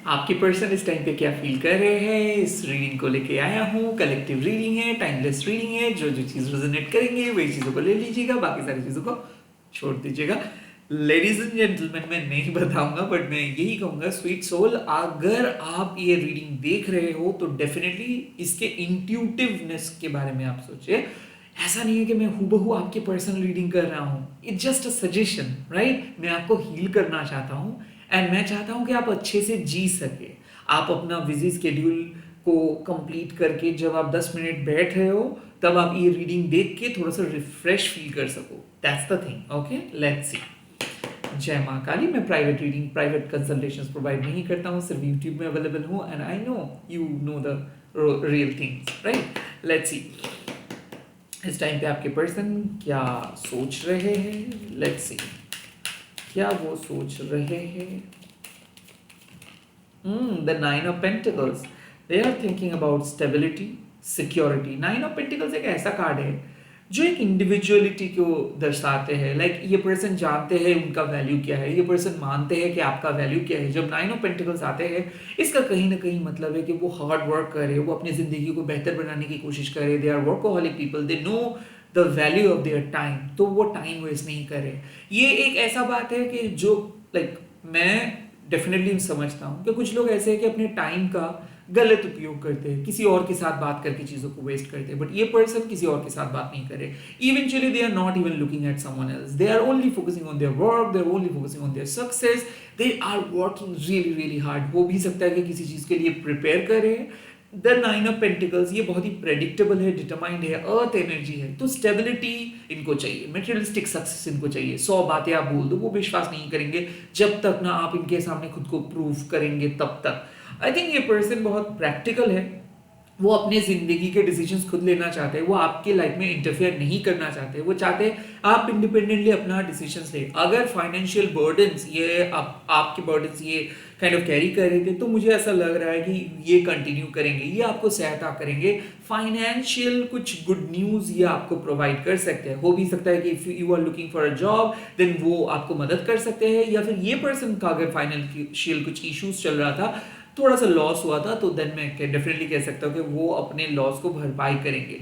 आपके पर्सन इस टाइम पे क्या फील कर रहे हैं, इस रीडिंग को लेके आया हूँ। कलेक्टिव रीडिंग है, टाइमलेस रीडिंग है। जो जो चीज़ रेजोनेट करेंगे वही चीज़ों को ले लीजिएगा, बाकी सारी चीज़ों को छोड़ दीजिएगा। लेडीज एंड जेंटलमैन, मैं नहीं बताऊंगा बट मैं यही कहूंगा, स्वीट सोल, अगर आप ये रीडिंग देख रहे हो तो डेफिनेटली इसके इंट्यूटिवनेस के बारे में आप सोचिए। ऐसा नहीं है कि मैं हूबहू आपकी पर्सनल रीडिंग कर रहा हूँ, it's just a suggestion, right. मैं आपको हील करना चाहता हूँ एंड मैं चाहता हूँ कि आप अच्छे से जी सके। आप अपना बिजी स्केड्यूल को कंप्लीट करके जब आप 10 मिनट बैठ रहे हो तब आप ये रीडिंग देख के थोड़ा सा रिफ्रेश फील कर सको। That's the thing. Okay, let's सी। जय माँ काली। मैं private reading, private consultations provide नहीं करता हूँ, सिर्फ यूट्यूब में अवेलेबल हूँ and I know you know the real things, right. Let's see इस टाइम पे आपके पर्सन क्या सोच रहे हैं। लेट्स सी क्या वो सोच रहे हैं। The nine of pentacles, they are thinking about stability, security. Nine of pentacles एक ऐसा कार्ड है जो एक इंडिविजुअलिटी को दर्शाते हैं। लाइक ये पर्सन जानते हैं उनका वैल्यू क्या है, ये पर्सन मानते हैं कि आपका वैल्यू क्या है। जब नाइन ऑफ पेंटिकल्स आते हैं इसका कहीं ना कहीं मतलब है कि वो हार्ड वर्क करे, वो अपनी जिंदगी को बेहतर बनाने की कोशिश करे। They are workaholic people, they know the value of their time, तो वो टाइम वेस्ट नहीं करे। ये एक ऐसा बात है कि जो लाइक मैं डेफिनेटली समझता हूँ कि कुछ लोग ऐसे हैं कि अपने टाइम का गलत उपयोग करते हैं, किसी और के साथ बात करके चीज़ों को वेस्ट करते हैं। बट ये पर्सन किसी और के साथ बात नहीं करे। Eventually they are not even looking at someone else, they are only focusing on their work, they are only focusing on their success, they are working really really hard. हो भी सकता है कि किसी चीज़ के लिए प्रिपेयर करें। द नाइन ऑफ पेंटिकल्स ये बहुत ही प्रेडिक्टेबल है, डिटरमाइंड है, अर्थ एनर्जी है, तो स्टेबिलिटी इनको चाहिए, मटेरियलिस्टिक सक्सेस इनको चाहिए। 100 बातें आप बोल दो वो विश्वास नहीं करेंगे जब तक ना आप इनके सामने खुद को प्रूव करेंगे तब तक। आई थिंक ये पर्सन बहुत प्रैक्टिकल है, वो अपने जिंदगी के डिसीजंस खुद लेना चाहते हैं, वो आपके लाइफ में इंटरफेयर नहीं करना चाहते, वो चाहते हैं आप इंडिपेंडेंटली अपना डिसीजंस ले। अगर फाइनेंशियल बर्डन्स ये आपके बर्डन्स ये काइंड ऑफ कैरी कर रहे थे तो मुझे ऐसा लग रहा है कि ये कंटिन्यू करेंगे, ये आपको सहायता करेंगे। फाइनेंशियल कुछ गुड न्यूज़ ये आपको प्रोवाइड कर सकते हैं। हो भी सकता है कि if you are looking for a job then वो आपको मदद कर सकते हैं, या फिर ये पर्सन का अगर फाइनेंशियल कुछ इश्यूज चल रहा था, थोड़ा सा लॉस हुआ था, तो देन मैं डेफिनेटली कह सकता हूँ कि वो अपने लॉस को भरपाई करेंगे।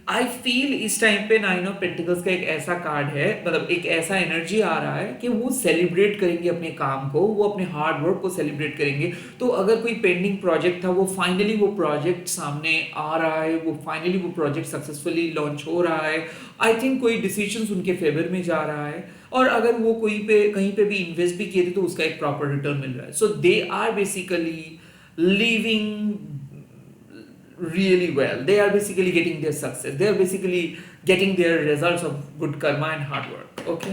आई फील इस टाइम पे नाइन ऑफ पेंटिकल्स का एक ऐसा कार्ड है, मतलब एक ऐसा एनर्जी आ रहा है कि वो सेलिब्रेट करेंगे अपने काम को, वो अपने हार्ड वर्क को सेलिब्रेट करेंगे। तो अगर कोई पेंडिंग प्रोजेक्ट था वो फाइनली वो प्रोजेक्ट सामने आ रहा है, वो फाइनली वो प्रोजेक्ट सक्सेसफुली लॉन्च हो रहा है। आई थिंक कोई डिसीजन उनके फेवर में जा रहा है, और अगर वो कोई पे कहीं पे भी इन्वेस्ट भी किए थे तो उसका एक प्रॉपर रिटर्न मिल रहा है। So they are basically living really well. They are basically getting their success. They are basically getting their results of good karma and hard work. Okay.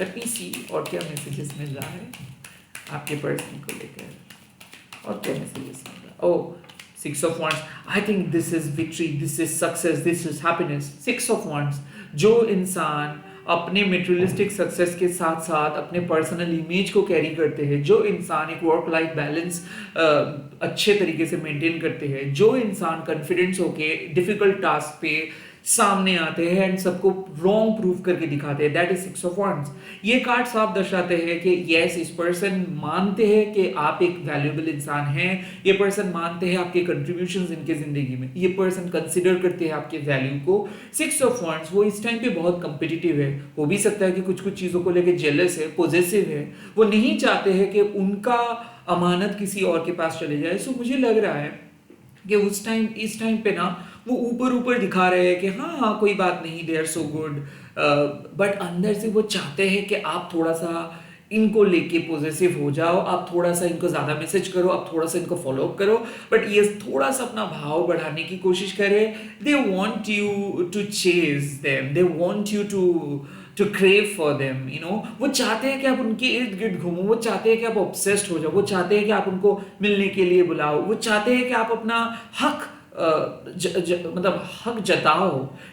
Let me see और क्या messages मिल रहा है आपके person को लेकर, और क्या messages मिल रहा है। Oh, Six of Wands. I think this is victory, this is success, this is happiness. Six of Wands. जो इंसान अपने मेटेरियलिस्टिक सक्सेस के साथ साथ अपने पर्सनल इमेज को कैरी करते हैं, जो इंसान एक वर्क लाइफ बैलेंस अच्छे तरीके से मेंटेन करते हैं, जो इंसान कॉन्फिडेंस होके डिफिकल्ट टास्क पे सामने आते हैं एंड सबको रॉन्ग प्रूव करके दिखाते हैं, that is six of wands. ये कार्ड साफ दर्शाते हैं कि यस, इस पर्सन मानते हैं कि आप एक वैल्यूएबल इंसान हैं, ये पर्सन मानते हैं आपके कंट्रीब्यूशंस इनके जिंदगी में, ये पर्सन कंसिडर करते हैं आपके वैल्यू को। सिक्स ऑफ वांड्स वो इस टाइम पे बहुत कंपिटिटिव है, हो भी सकता है कि कुछ कुछ चीजों को लेकर जेलस है, पॉजेसिव है, वो नहीं चाहते हैं कि उनका अमानत किसी और के पास चले जाए। सो मुझे लग रहा है कि इस टाइम पे ना वो ऊपर ऊपर दिखा रहे हैं कि हाँ हाँ कोई बात नहीं, they are so good, but अंदर से वो चाहते हैं कि आप थोड़ा सा इनको लेके पॉजिटिव हो जाओ, आप थोड़ा सा इनको ज्यादा मैसेज करो, आप थोड़ा सा इनको फॉलो अप करो, बट ये थोड़ा सा अपना भाव बढ़ाने की कोशिश करें। They want you to chase them, they want you to crave for them, you know. वो चाहते हैं कि आप उनके इर्द गिर्द घूमो, वो चाहते हैं कि आप ऑब्सेस्ड हो जाओ, वो चाहते हैं कि आप उनको मिलने के लिए बुलाओ, वो चाहते हैं कि आप अपना हक मतलब हक जताओ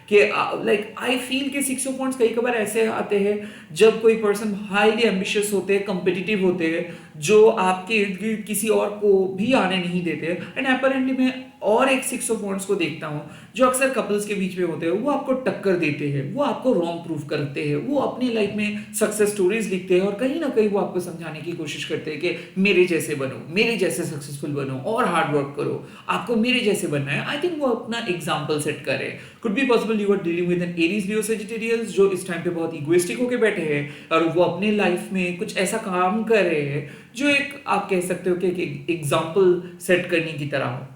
कि लाइक आई फील कि सिक्स ऑफ वांड्स कई बार ऐसे आते हैं जब कोई पर्सन हाईली एम्बिशियस होते हैं, कम्पिटिटिव होते हैं, जो आपके इर्द गिर्द किसी और को भी आने नहीं देते। एंड अपेरेंटली मैं और एक 6 ऑफ वांड्स को देखता हूँ जो अक्सर कपल्स के बीच में होते हैं, वो आपको टक्कर देते हैं, वो आपको रॉन्ग प्रूफ करते हैं, वो अपनी लाइफ में सक्सेस स्टोरीज लिखते हैं और कहीं ना कहीं वो आपको समझाने की कोशिश करते हैं कि मेरे जैसे बनो, मेरे जैसे सक्सेसफुल बनो और हार्ड वर्क करो, आपको मेरे जैसे बनना है। आई थिंक वो अपना एग्जाम्पल सेट करे। Could be possible you are dealing with an Aries Leo Sagittarius जो इस टाइम पे बहुत इगोइस्टिक होके बैठे हैं और वो अपने लाइफ में कुछ ऐसा काम कर रहे हैं जो एक आप कह सकते हो कि एक एग्जाम्पल सेट करने की तरह हो।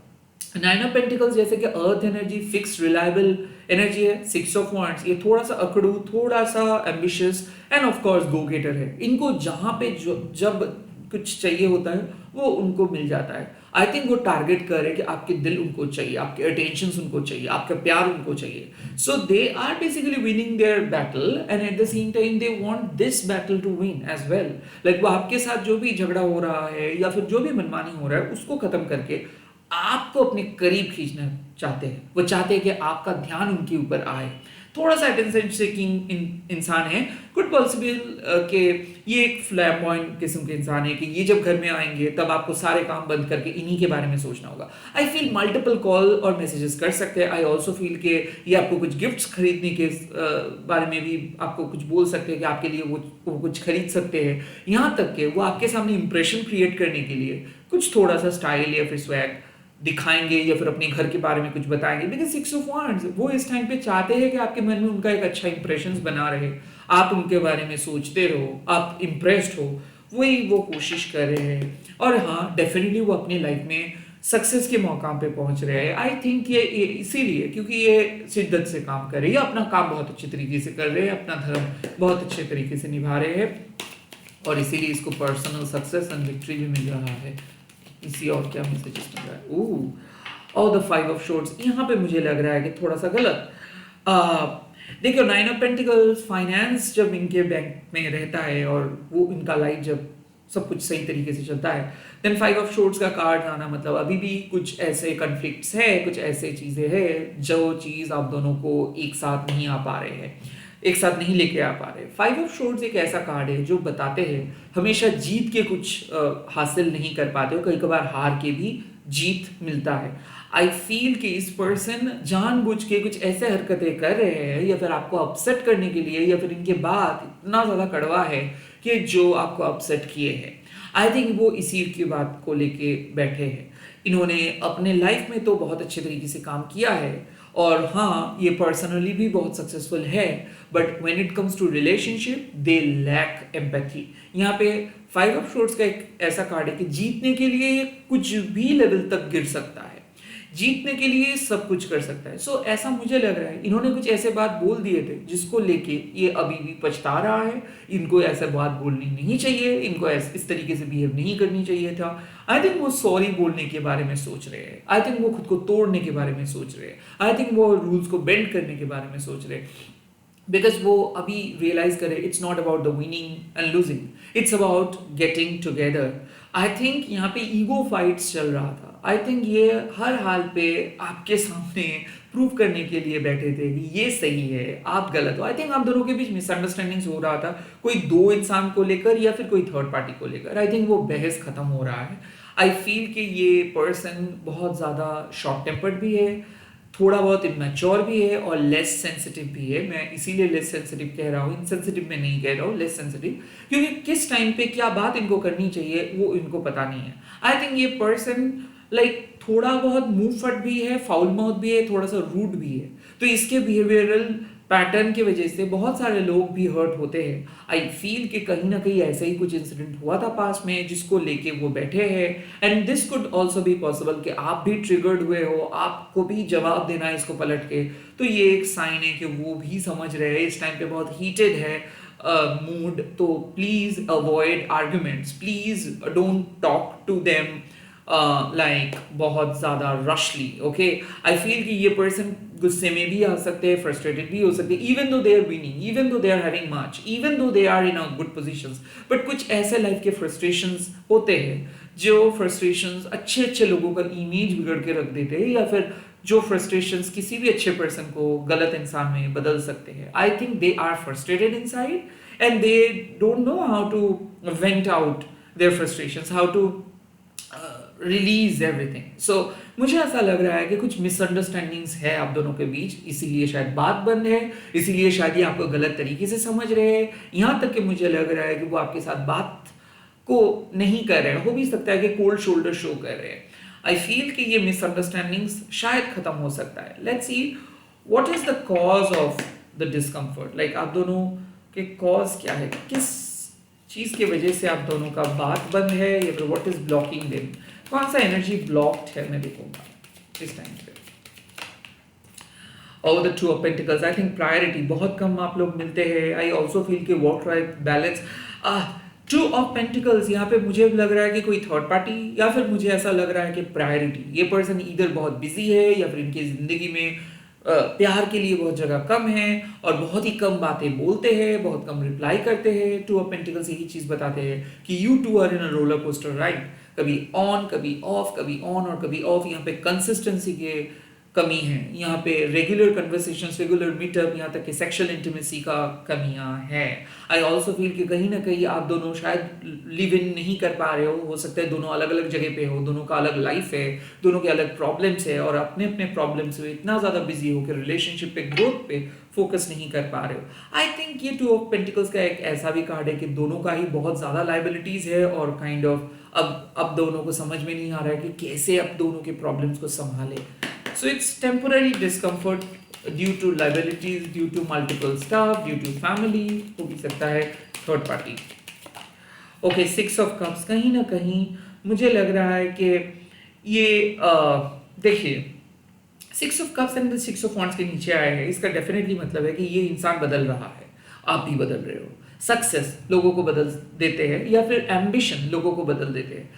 9 ऑफ पेंटिकल्स जैसे कि earth energy fixed reliable energy है। 6 ऑफ वांड्स ये थोड़ा सा अकड़ू, थोड़ा सा ambitious and of course go getter है। इनको जहां पे जब कुछ चाहिए होता है वो उनको मिल जाता है। आई थिंक वो टारगेट कर रहे हैं कि आपके दिल उनको चाहिए, आपके अटेंशन उनको चाहिए, आपका प्यार उनको चाहिए। So they are basically winning their battle and at the same time they want this battle to win as well. Like वो आपके साथ जो भी झगड़ा हो रहा है या फिर जो भी मनमानी हो रहा है उसको खत्म करके आपको अपने करीब खींचना चाहते हैं। वो चाहते हैं कि आपका ध्यान उनके ऊपर आए। थोड़ा सा अटेंशन सीकिंग इंसान है। गुड पॉसिबल कि ये एक फ्लैम्बॉयंट किस्म के इंसान है कि ये जब घर में आएंगे तब आपको सारे काम बंद करके इन्हीं के बारे में सोचना होगा। आई फील मल्टीपल कॉल और मैसेजेस कर सकते हैं। आई ऑल्सो फील कि ये आपको कुछ गिफ्ट्स खरीदने के बारे में भी आपको कुछ बोल सकते हैं कि आपके लिए वो कुछ खरीद सकते हैं। यहाँ तक कि वो आपके सामने इंप्रेशन क्रिएट करने के लिए कुछ थोड़ा सा स्टाइल या फिर स्वैग दिखाएंगे या फिर अपने घर के बारे में कुछ बताएंगे। बिकॉज 6 ऑफ वांड्स वो इस टाइम पे चाहते हैं कि आपके मन में उनका एक अच्छा इंप्रेशन बना रहे, आप उनके बारे में सोचते रहो, आप इम्प्रेस्ड हो, वही वो कोशिश कर रहे हैं। और हाँ, डेफिनेटली वो अपनी लाइफ में सक्सेस के मौकाम पे पहुंच रहे हैं। आई थिंक ये इसीलिए क्योंकि ये शिद्दत से काम कर रहे हैं, अपना काम बहुत अच्छे तरीके से कर रहे हैं, अपना धर्म बहुत अच्छे तरीके से निभा रहे हैं और इसीलिए इसको पर्सनल सक्सेस एंड विक्ट्री भी मिल रहा है। इसी और क्या मैसेजेस मिल रहा है। ओह, और द 5 ऑफ शॉर्ट्स यहाँ पे मुझे लग रहा है कि थोड़ा सा गलत। देखियो 9 ऑफ पेंटिकल्स फाइनेंस जब इनके बैंक में रहता है और वो इनका लाइफ जब सब कुछ सही तरीके से चलता है, देन 5 ऑफ शॉर्ट्स का कार्ड आना मतलब अभी भी कुछ ऐसे कॉन्फ्लिक्ट्स है, कुछ ऐसे चीजें हैं जो चीज आप दोनों को एक साथ नहीं आ पा रहे हैं, एक साथ नहीं लेके आ पा रहे। 5 ऑफ शॉर्ट्स एक ऐसा कार्ड है जो बताते हैं हमेशा जीत के कुछ हासिल नहीं कर पाते हो, कई कबार हार के भी जीत मिलता है। आई फील कि इस पर्सन जानबूझ के कुछ ऐसे हरकतें कर रहे हैं या फिर आपको अपसेट करने के लिए या फिर इनके बात इतना ज़्यादा कड़वा है कि जो आपको अपसेट किए हैं। आई थिंक वो इसी की बात को लेके बैठे हैं। इन्होंने अपने लाइफ में तो बहुत अच्छे तरीके से काम किया है और हाँ, ये पर्सनली भी बहुत सक्सेसफुल है, but when it comes to relationship they lack empathy. यहाँ पे 5 ऑफ शॉर्ट्स का एक ऐसा कार्ड है कि जीतने के लिए ये कुछ भी लेवल तक गिर सकता है, जीतने के लिए सब कुछ कर सकता है। सो ऐसा मुझे लग रहा है इन्होंने कुछ ऐसे बात बोल दिए थे जिसको लेके ये अभी भी पछता रहा है। इनको ऐसे बात बोलनी नहीं चाहिए, इनको इस तरीके से बिहेव नहीं करनी चाहिए था। आई थिंक वो सॉरी बोलने के बारे में सोच रहे हैं, आई थिंक वो खुद को तोड़ने के बारे में सोच रहे हैं, आई थिंक वो रूल्स को बेंड करने के बारे में सोच रहे हैं। बिकॉज वो अभी रियलाइज करे it's not about the winning and losing, it's about getting together. I think यहाँ पे ईगो फाइट्स चल रहा था। आई थिंक ये हर हाल पे आपके सामने प्रूव करने के लिए बैठे थे कि ये सही है, आप गलत हो। आई थिंक आप दोनों के बीच मिसअंडरस्टैंडिंग्स हो रहा था, कोई दो इंसान को लेकर या फिर कोई थर्ड पार्टी को लेकर। आई थिंक वो बहस खत्म हो रहा है। आई फील कि ये पर्सन बहुत ज़्यादा शॉर्ट टेम्पर्ड भी है, थोड़ा बहुत इमेच्योर भी है और लेस सेंसिटिव भी है। मैं इसीलिए लेस सेंसिटिव कह रहा हूँ, इनसेंसिटिव में नहीं कह रहा हूँ, लेस सेंसिटिव, क्योंकि किस टाइम पे क्या बात इनको करनी चाहिए वो इनको पता नहीं है। आई थिंक ये पर्सन लाइक थोड़ा बहुत मुंह फट भी है, फाउल माउथ भी है, थोड़ा सा रूड भी है। तो इसके बिहेवियरल पैटर्न की वजह से बहुत सारे लोग भी हर्ट होते हैं। आई फील कि कहीं ना कहीं ऐसा ही कुछ इंसिडेंट हुआ था पास में जिसको लेके वो बैठे हैं। And this could also be possible कि आप भी ट्रिगर्ड हुए हो, आपको भी जवाब देना है इसको पलट के। तो ये एक साइन है कि वो भी समझ रहे हैं इस टाइम पे बहुत हीटेड है मूड। तो please avoid arguments, please don't talk to them like बहुत ज़्यादा रशली। ओके, आई फील कि ये पर्सन गुस्से में भी आ सकते हैं, फ्रस्ट्रेटेड भी हो सकते हैं, even though they are winning, even though they are having much, even though they are in a good positions. But कुछ ऐसे लाइफ के फ्रस्ट्रेशंस होते हैं जो फ्रस्ट्रेशंस अच्छे अच्छे लोगों का इमेज बिगड़ के रख देते हैं, या फिर जो फ्रस्ट्रेशंस किसी भी अच्छे पर्सन को गलत इंसान में बदल सकते हैं। I think they are frustrated inside and they don't know how to vent out their frustrations, how to release everything. So मुझे ऐसा लग रहा है कि कुछ मिसअंडरस्टैंडिंग्स है आप दोनों के बीच, इसीलिए शायद बात बंद है, इसीलिए शायद ये आपको गलत तरीके से समझ रहे हैं. यहाँ तक कि मुझे लग रहा है कि वो आपके साथ बात को नहीं कर रहे हैं. हो भी सकता है कि कोल्ड शोल्डर शो कर रहे हैं. आई फील कि ये मिसअंडरस्टैंडिंग्स शायद खत्म हो सकता है. Let's see what is the cause of the discomfort. Like आप दोनों के कॉज क्या है, किस चीज की वजह से आप दोनों का बात बंद है, या फिर व्हाट इज ब्लॉकिंग देम. कौन सा एनर्जी ब्लॉक्ड है मैं देखूंगा इस टाइम पे. और the two of pentacles, I think priority बहुत कम आप लोग मिलते हैं. आई ऑल्सो फील कि work life balance. Two of pentacles यहाँ पे मुझे लग रहा है कि कोई थर्ड पार्टी, या फिर मुझे ऐसा लग रहा है कि प्रायोरिटी. ये पर्सन इधर बहुत बिजी है, या फिर इनकी जिंदगी में प्यार के लिए बहुत जगह कम है, और बहुत ही कम बातें बोलते हैं, बहुत कम रिप्लाई करते हैं. टू ऑफ पेंटिकल्स यही चीज बताते हैं कि you two are in a roller coaster ride. कभी ऑन कभी ऑफ, कभी ऑन और कभी ऑफ. यहाँ पे कंसिस्टेंसी के कमी है, यहाँ पे रेगुलर कन्वर्सेशंस, रेगुलर मीटअप, यहाँ तक कि सेक्सुअल इंटीमेसी का कमियां है. आई ऑल्सो फील कि कहीं ना कहीं आप दोनों शायद लिव इन नहीं कर पा रहे हो सकता है दोनों अलग अलग जगह पे हो, दोनों का अलग लाइफ है, दोनों के अलग प्रॉब्लम्स है, और अपने अपने प्रॉब्लम्स में इतना ज़्यादा बिजी हो कि रिलेशनशिप पे, ग्रोथ पे फोकस नहीं कर पा रहे हो. आई थिंक ये टू ऑफ पेंटिकल्स का एक ऐसा भी कार्ड है कि दोनों का ही बहुत ज़्यादा लाइबिलिटीज़ है, और काइंड ऑफ अब दोनों को समझ में नहीं आ रहा है कि कैसे अब दोनों के प्रॉब्लम्स को संभाले. So it's temporary discomfort due to liabilities, due to multiple stuff, due to family, हो भी सकता है third party. Okay, Six of Cups, कहीं ना कहीं मुझे लग रहा है कि ये देखिए Six of Cups and Six of Wands के नीचे आए हैं, इसका डेफिनेटली मतलब है कि ये इंसान बदल रहा है, आप भी बदल रहे हो. सक्सेस लोगों को बदल देते हैं, या फिर एम्बिशन लोगों को बदल देते हैं.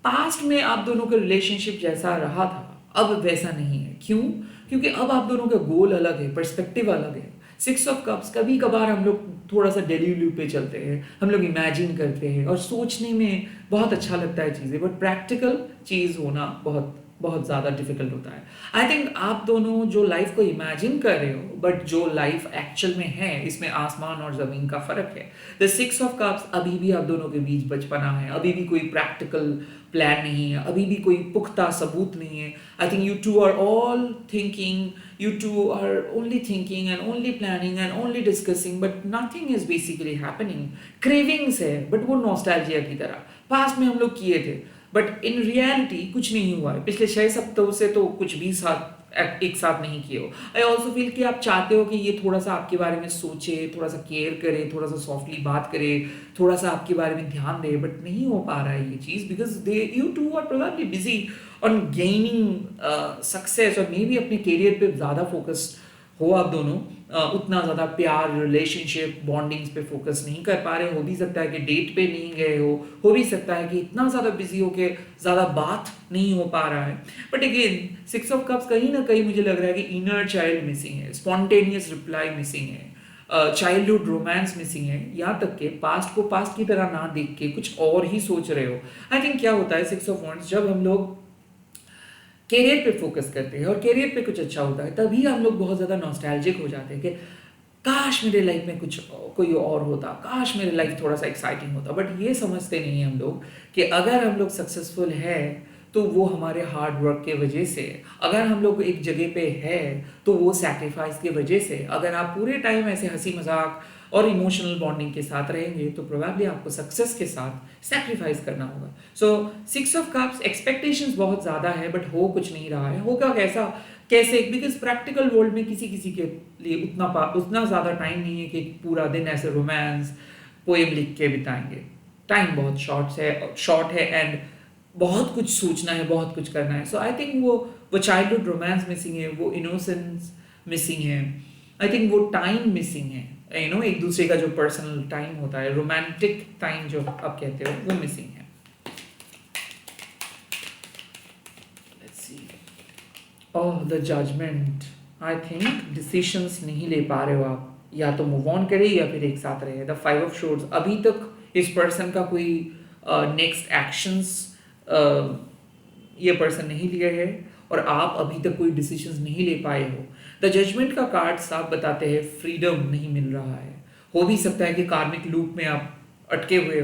पास्ट में आप दोनों का रिलेशनशिप जैसा रहा था अब वैसा नहीं है. क्यों? क्योंकि अब आप दोनों का गोल अलग है, पर्सपेक्टिव अलग है. सिक्स ऑफ कप्स, कभी कभार हम लोग थोड़ा सा डेली पे चलते हैं, हम लोग इमेजिन करते हैं और सोचने में बहुत अच्छा लगता है चीज़ें, बट प्रैक्टिकल चीज़ होना बहुत बहुत ज़्यादा डिफिकल्ट होता है. आई थिंक आप दोनों जो लाइफ को इमेजिन कर रहे हो, बट जो लाइफ एक्चुअल में है, इसमें आसमान और ज़मीन का फ़र्क है. द सिक्स ऑफ कप्स, अभी भी आप दोनों के बीच बचपना है, अभी भी कोई प्रैक्टिकल प्लान नहीं है, अभी भी कोई पुख्ता सबूत नहीं है. I think you two are all thinking, you two are only thinking and only planning and only discussing, but nothing is basically happening. Cravings है, but वो nostalgia की तरह पास्ट में हम लोग किए थे, बट इन रियलिटी कुछ नहीं हुआ है. पिछले 6 सप्ताहों से तो कुछ भी साथ एक साथ नहीं किए हो. आई ऑल्सो फील कि आप चाहते हो कि ये थोड़ा सा आपके बारे में सोचे, थोड़ा सा केयर करे, थोड़ा सा सॉफ्टली बात करे, थोड़ा सा आपके बारे में ध्यान दे, बट नहीं हो पा रहा है ये चीज़, because they you two are probably busy on gaining success, और मे बी अपने करियर पे ज़्यादा फोकस्ड हो आप दोनों. उतना ज़्यादा प्यार, रिलेशनशिप, बॉन्डिंग्स पे फोकस नहीं कर पा रहे. हो भी सकता है कि डेट पे नहीं गए हो भी सकता है कि इतना ज़्यादा बिजी हो के ज़्यादा बात नहीं हो पा रहा है. But again six of cups, कहीं ना कहीं मुझे लग रहा है कि इनर चाइल्ड मिसिंग है, स्पॉन्टेनियस रिप्लाई मिसिंग है, चाइल्डहुड रोमांस मिसिंग है. यहाँ तक के पास्ट को पास्ट की तरह ना देख के कुछ और ही सोच रहे हो. आई थिंक क्या होता है सिक्स ऑफ वॉन्ड्स, जब हम लोग कैरियर पे फोकस करते हैं और कैरियर पे कुछ अच्छा होता है, तभी हम लोग बहुत ज़्यादा नॉस्टैल्जिक हो जाते हैं कि काश मेरे लाइफ में कुछ कोई और होता, काश मेरी लाइफ थोड़ा सा एक्साइटिंग होता. बट ये समझते नहीं हम लोग कि अगर हम लोग सक्सेसफुल है तो वो हमारे हार्ड वर्क के वजह से, अगर हम लोग एक जगह पे है तो वो सैक्रिफाइस की वजह से. अगर आप पूरे टाइम ऐसे हंसी मजाक और इमोशनल बॉन्डिंग के साथ रहेंगे तो प्रोबेबली आपको सक्सेस के साथ सैक्रिफाइस करना होगा. So six of cups, expectations बहुत ज़्यादा है बट हो कुछ नहीं रहा है. होगा कैसे, बिकॉज प्रैक्टिकल वर्ल्ड में किसी के लिए उतना ज़्यादा टाइम नहीं है कि पूरा दिन ऐसे रोमांस पोएम लिख के बिताएंगे. टाइम बहुत शॉर्ट है एंड बहुत कुछ सोचना है, बहुत कुछ करना है. सो आई थिंक वो चाइल्डहुड रोमांस मिसिंग है, वो इनोसेंस मिसिंग है. आई थिंक वो टाइम मिसिंग है, यू नो, एक दूसरे का जो पर्सनल टाइम होता है, रोमांटिक टाइम जो आप कहते हो, वो मिसिंग है. Let's see. Oh, the judgment. I think decisions नहीं ले पा रहे हो आप, या तो मूव ऑन करे या फिर एक साथ रहे. द फाइव ऑफ शोर्ड्स, अभी तक इस पर्सन का कोई नेक्स्ट एक्शंस ये पर्सन नहीं लिए है, और आप अभी तक कोई डिसीजंस नहीं ले पाए हो. द जजमेंट का कार्ड साफ बताते हैं फ्रीडम नहीं मिल रहा है. हो भी सकता है कि कार्मिक लूप में आप अटके हुए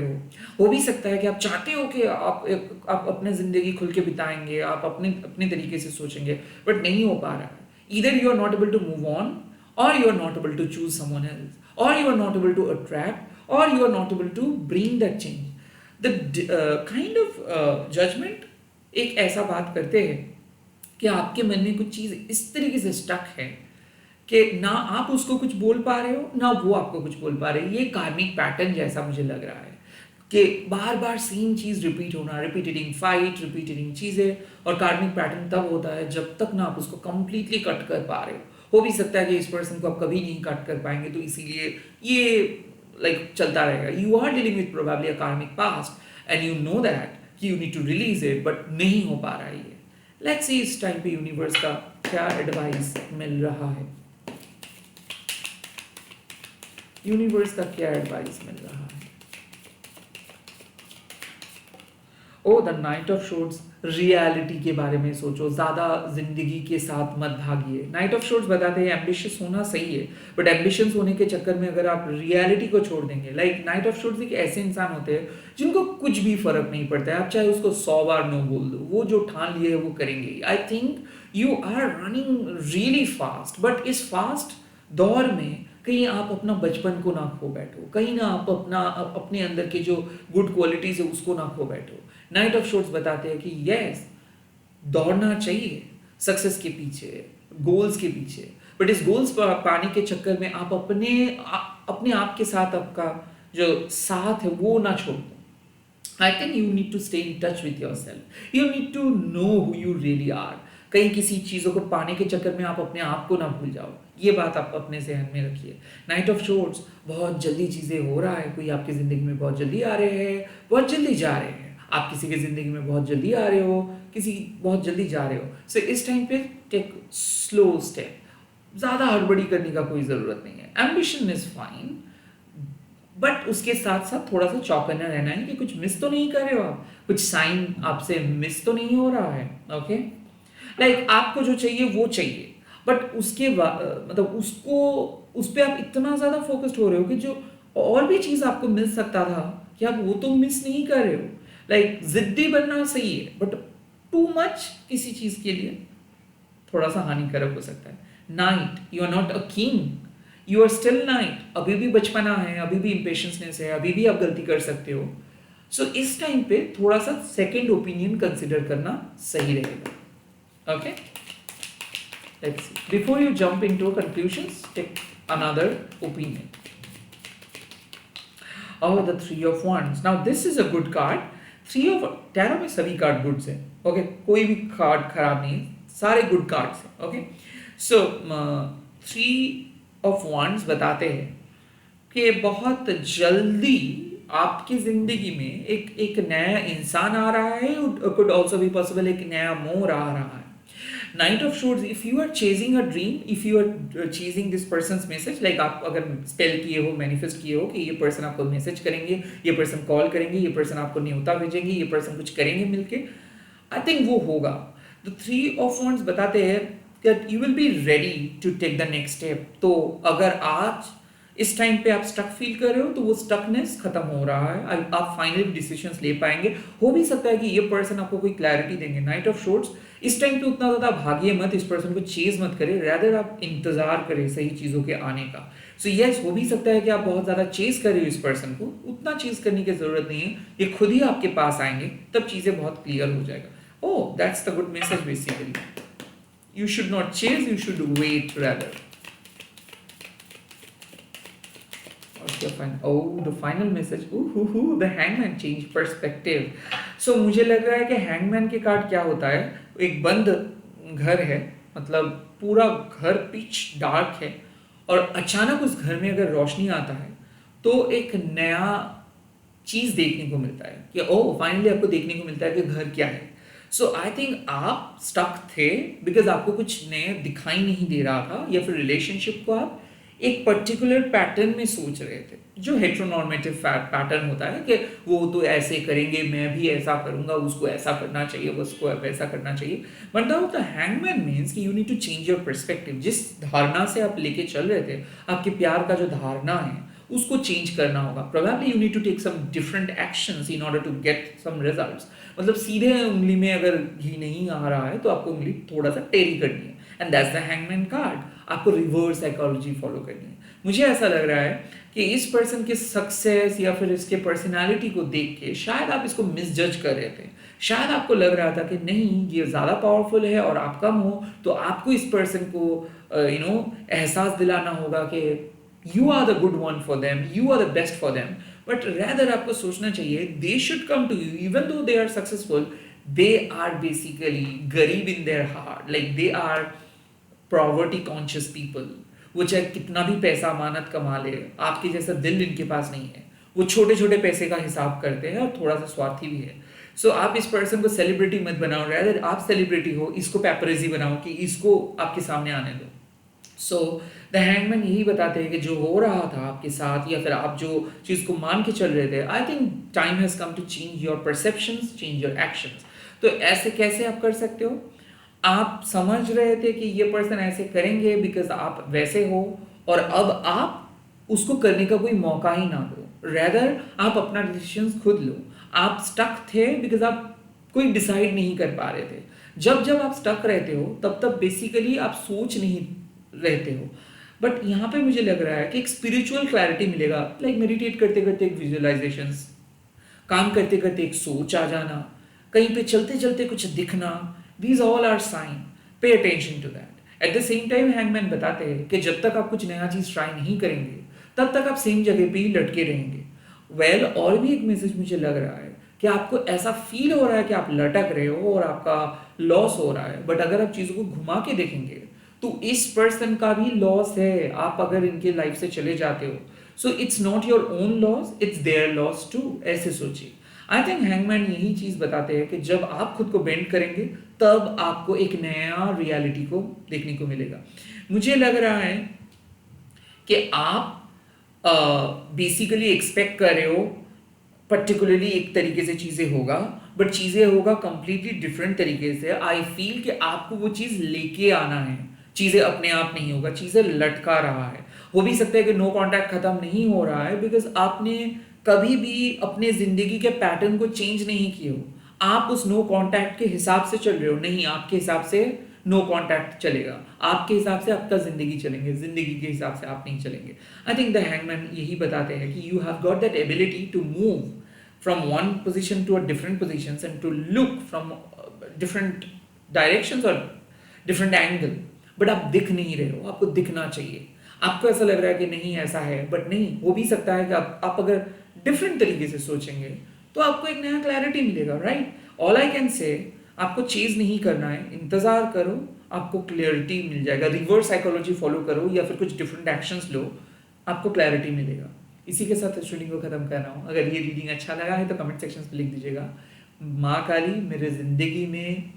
हो भी सकता है कि आप चाहते हो कि आप अपने ज़िंदगी खुल के बिताएंगे, आप अपने अपने तरीके से सोचेंगे, बट नहीं हो पा रहा है। Either you are not able to move on, और you are not able to choose someone else, or you are not able to attract, or you are not able to bring that change. The kind of judgment एक ऐसा बात करते हैं कि आपके मन में कुछ चीज़ इस तरीके से स्टक है कि ना आप उसको कुछ बोल पा रहे हो, ना वो आपको कुछ बोल पा रहे हैं। ये कार्मिक पैटर्न जैसा मुझे लग रहा है कि बार बार सेम चीज़ रिपीट होना, रिपीटेडिंग फाइट, रिपीटेडिंग चीज़ें। और कार्मिक पैटर्न तब होता है जब तक ना आप उसको कंप्लीटली कट कर पा रहे हो भी सकता है कि इस पर्सन को आप कभी नहीं कट कर पाएंगे, तो इसीलिए ये लाइक चलता रहेगा। You are dealing with probably a karmic past and you know that कि you need to release it, but नहीं हो पा रहा है ये। लेट्स सी इस टाइम पे यूनिवर्स का क्या एडवाइस मिल रहा है। यूनिवर्स का क्या एडवाइस मिल रहा है। ओ द नाइट ऑफ शोर्ड्स, रियलिटी के बारे में सोचो, ज़्यादा जिंदगी के साथ मत भागिए। नाइट ऑफ शोर्ड्स बताते हैं एम्बिशियस होना सही है, बट एम्बिशियस होने के चक्कर में अगर आप रियलिटी को छोड़ देंगे, लाइक नाइट ऑफ शोर्ड्स एक ऐसे इंसान होते हैं जिनको कुछ भी फर्क नहीं पड़ता है, आप चाहे उसको 100 बार नो बोल दो, वो जो ठान लिए है वो करेंगे। I think you are running really fast, but इस फास्ट दौर में कहीं आप अपना बचपन को ना खो बैठो, कहीं ना आप अपने अंदर के जो गुड क्वालिटीज है उसको ना खो बैठो। नाइट ऑफ शोर्ड्स बताते हैं कि यस, दौड़ना चाहिए सक्सेस के पीछे, गोल्स के पीछे, बट इस गोल्स पाने के चक्कर में आप अपने आप के साथ आपका जो साथ है वो ना छोड़ दो। I think you need to stay in touch with yourself. You need to know who you really are. कहीं किसी चीज़ों को पाने के चक्कर में आप अपने आप को ना भूल जाओ, ये बात आप अपने जहन में रखिए। नाइट ऑफ शोर्ड्स, बहुत जल्दी चीज़ें हो रहा है, कोई आपकी ज़िंदगी में बहुत जल्दी आ रहे हैं, बहुत जल्दी जा रहे हैं, आप किसी की ज़िंदगी में बहुत जल्दी आ रहे हो, किसी बहुत जल्दी जा रहे हो। सो इस टाइम पे टेक स्लो स्टेप, ज़्यादा हड़बड़ी करने का कोई ज़रूरत नहीं है। एम्बिशन इज़ फाइन, बट उसके साथ साथ थोड़ा सा चौकन्ना रहना है कि कुछ मिस तो नहीं कर रहे हो आप, कुछ साइन आपसे मिस तो नहीं हो रहा है। ओके, लाइक आपको जो चाहिए वो चाहिए, बट उसके मतलब उसको उस पर आप इतना ज़्यादा फोकस्ड हो रहे हो कि जो और भी चीज़ आपको मिल सकता था कि आप वो तो मिस नहीं कर रहे हो। लाइक जिद्दी बनना सही है, बट टू मच किसी चीज़ के लिए थोड़ा सा हानिकारक हो सकता है। Knight, you are not a king, you are still knight, अभी भी बचपना है, अभी भी इम्पेशंसनेस है, अभी भी आप गलती कर सकते हो। सो इस टाइम पे थोड़ा सा सेकेंड ओपिनियन कंसिडर करना सही रहेगा। Okay, let's see, before you jump into conclusions, take another opinion. Oh, the Three of Wands. Now this is a good card. Tarot में सभी कार्ड गुड्स हैं। ओके, कोई भी कार्ड खराब नहीं, सारे गुड कार्ड्स हैं। Okay, so three of wands बताते हैं कि बहुत जल्दी आपकी जिंदगी में एक नया इंसान आ रहा है, कुड ऑल्सो बी पॉसिबल एक नया मोड़ आ रहा है। Knight of swords, if you are chasing a dream, if you are chasing this person's message, like आप अगर स्पेल किए हो, मैनिफेस्ट किए हो कि ये पर्सन आपको मैसेज करेंगे, ये पर्सन कॉल करेंगे, ये पर्सन आपको न्योता भेजेंगे, ये पर्सन कुछ करेंगे मिलके, आई थिंक वो होगा। द थ्री ऑफ वॉन्ड्स बताते हैं that you will be ready to take the next step। तो अगर आज इस टाइम पे आप स्टक फील कर रहे हो तो वो स्टकनेस खत्म हो रहा है, आप फाइनली डिसीजंस ले पाएंगे। हो भी सकता है कि ये पर्सन आपको कोई क्लैरिटी देंगे। नाइट ऑफ शोर्ड्स, इस टाइम पे उतना ज़्यादा भागिए मत, इस पर्सन को चेज मत करें, रैदर आप इंतजार करें सही चीज़ों के आने का। सो यस, हो भी सकता है कि आप बहुत ज़्यादा चेज कर रहे हो इस पर्सन को, उतना चेज करने की ज़रूरत नहीं है, ये खुद ही आपके पास आएंगे, तब चीज़ें बहुत क्लियर हो जाएगा। Oh, that's the good message basically. You should not chase, you should wait rather. Okay, fine. Oh, the final message. Ooh, the hangman change perspective. So मुझे लग रहा है कि hangman के कार्ड क्या होता है, एक बंद घर है, मतलब पूरा घर पिच डार्क है, और अचानक उस घर में अगर रोशनी आता है तो एक नया चीज़ देखने को मिलता है कि ओह, फाइनली आपको देखने को मिलता है कि घर क्या है। सो आई थिंक आप स्टक थे बिकॉज आपको कुछ नए दिखाई नहीं दे रहा था, या फिर रिलेशनशिप को आप एक पर्टिकुलर पैटर्न में सोच रहे थे, जो हेट्रोनॉर्मेटिव पैटर्न होता है कि वो तो ऐसे करेंगे, मैं भी ऐसा करूंगा, उसको ऐसा करना चाहिए, उसको वैसा करना चाहिए। मतलब द हैंगमैन मीन्स कि you need to change your perspective. जिस धारणा से आप लेके चल रहे थे, आपके प्यार का जो धारणा है उसको चेंज करना होगा। Probably you need to take some different actions in order to get some results. मतलब सीधे उंगली में अगर घी नहीं आ रहा है तो आपको उंगली थोड़ा सा टेढ़ी करनी है, and that's the hangman card. आपको रिवर्स साइकोलॉजी फॉलो करनी है। मुझे ऐसा लग रहा है कि इस पर्सन के सक्सेस या फिर इसके पर्सनालिटी को देख के शायद आप इसको मिसजज कर रहे थे। शायद आपको लग रहा था कि नहीं ये ज़्यादा पावरफुल है और आप कम हो, तो आपको इस पर्सन को एहसास दिलाना होगा कि you are the good one for them, you are the best for them. But rather आपको सोचना चाहिए they should come to you even though they are successful, they are basically गरीब in their heart, like they are poverty conscious people. वो चाहे कितना भी पैसा अमानत कमा ले, आपके जैसा दिल इनके पास नहीं है। वो छोटे छोटे पैसे का हिसाब करते हैं और थोड़ा सा स्वार्थी भी है। सो आप इस पर्सन को सेलिब्रिटी मत बनाओ, रैदर आप सेलिब्रिटी हो, इसको पेपरेजी बनाओ कि इसको आपके सामने आने दो। सो द हैंगमैन यही बताते हैं कि जो हो रहा था आपके साथ या फिर आप जो चीज़ को मान के चल रहे थे, I think time has come to change your perceptions, change your actions. तो ऐसे कैसे आप कर सकते हो? आप समझ रहे थे कि ये पर्सन ऐसे करेंगे बिकॉज आप वैसे हो, और अब आप उसको करने का कोई मौका ही ना दो। रैदर आप अपना डिसीजन खुद लो। आप स्टक थे बिकॉज आप कोई डिसाइड नहीं कर पा रहे थे। जब जब आप स्टक रहते हो तब तब बेसिकली आप सोच नहीं रहते हो। बट यहाँ पे मुझे लग रहा है कि एक स्पिरिचुअल क्लैरिटी मिलेगा, लाइक मेडिटेट करते करते एक विजुअलाइजेशंस, काम करते करते एक सोच आ जाना, कहीं पे चलते चलते कुछ दिखना। These all are sign. Pay attention to that. At the same time hangman बताते हैं कि जब तक आप कुछ नया चीज़ ट्राई नहीं करेंगे तब तक आप सेम जगह पे ही लटके रहेंगे। और भी एक मैसेज मुझे लग रहा है कि आपको ऐसा फील हो रहा है कि आप लटक रहे हो और आपका लॉस हो रहा है, बट अगर आप चीज़ों को घुमा के देखेंगे तो इस पर्सन का भी लॉस है। आप अगर इनके लाइफ से चले जाते हो, so it's not your own loss, it's their loss too. ऐसे सोचिए। आई थिंक हैंगमैन यही चीज़ बताते हैं कि जब आप खुद को बेंड करेंगे तब आपको एक नया रियलिटी को देखने को मिलेगा। मुझे लग रहा है कि आप बेसिकली एक्सपेक्ट कर रहे हो पर्टिकुलरली एक तरीके से चीज़ें होगा, बट चीज़ें होगा कंप्लीटली डिफरेंट तरीके से। आई फील कि आपको वो चीज़ लेके आना है, चीज़ें अपने आप नहीं होगा, चीज़ें लटका रहा है। हो भी सकता है कि नो कॉन्टैक्ट खत्म नहीं हो रहा है बिकॉज आपने कभी भी अपने ज़िंदगी के पैटर्न को चेंज नहीं किए हो। आप उस नो कॉन्टैक्ट के हिसाब से चल रहे हो। नहीं, आपके हिसाब से नो कॉन्टैक्ट चलेगा, आपके हिसाब से आपका ज़िंदगी चलेंगे, ज़िंदगी के हिसाब से आप नहीं चलेंगे। आई थिंक द हैंगमैन यही बताते हैं कि you have got that ability to move from one position to a different position and to look from different directions और डिफरेंट एंगल, बट आप दिख नहीं रहे हो। आपको दिखना चाहिए। आपको ऐसा लग रहा है कि नहीं ऐसा है, बट नहीं, हो भी सकता है कि आप अगर डिफरेंट तरीके से सोचेंगे तो आपको एक नया क्लैरिटी मिलेगा। Right, all I can say, आपको चेज नहीं करना है, इंतजार करो, आपको क्लैरिटी मिल जाएगा। रिवर्स साइकोलॉजी फॉलो करो या फिर कुछ डिफरेंट एक्शंस लो, आपको क्लैरिटी मिलेगा। इसी के साथ इस रीडिंग को खत्म कर रहा हूँ। अगर ये रीडिंग अच्छा लगा है तो कमेंट सेक्शन में लिख दीजिएगा, माँ काली मेरे जिंदगी में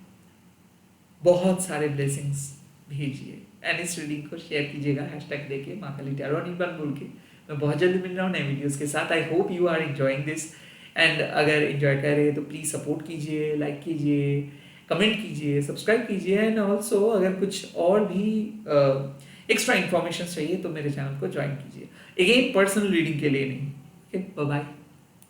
बहुत सारे ब्लेसिंग्स भेजिए, एंड इस रीडिंग को शेयर कीजिएगा हैशटैग देके माँ काली टैरो निर्बान बोल के। मैं बहुत जल्दी मिल रहा हूँ नए वीडियोस के साथ। I hope you are enjoying this, and अगर एंजॉय कर रहे हैं तो प्लीज़ सपोर्ट कीजिए, लाइक कीजिए, कमेंट कीजिए, सब्सक्राइब कीजिए, एंड ऑल्सो अगर कुछ और भी एक्स्ट्रा इन्फॉर्मेशन चाहिए तो मेरे चैनल को ज्वाइन कीजिए। अगेन पर्सनल रीडिंग के लिए नहीं। Okay, bye bye.